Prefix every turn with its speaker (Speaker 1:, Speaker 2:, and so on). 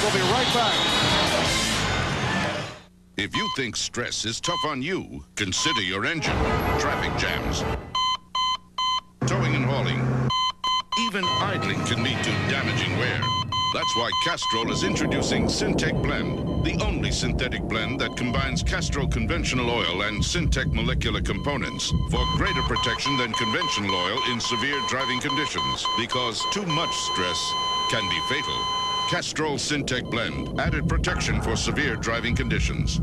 Speaker 1: We'll be right back.
Speaker 2: If you think stress is tough on you, consider your engine, traffic jams, towing and hauling. Even idling can lead to damaging wear. That's why Castrol is introducing Syntec Blend, the only synthetic blend that combines Castrol conventional oil and Syntec molecular components for greater protection than conventional oil in severe driving conditions. Because too much stress can be fatal. Castrol Syntec Blend, added protection for severe driving conditions.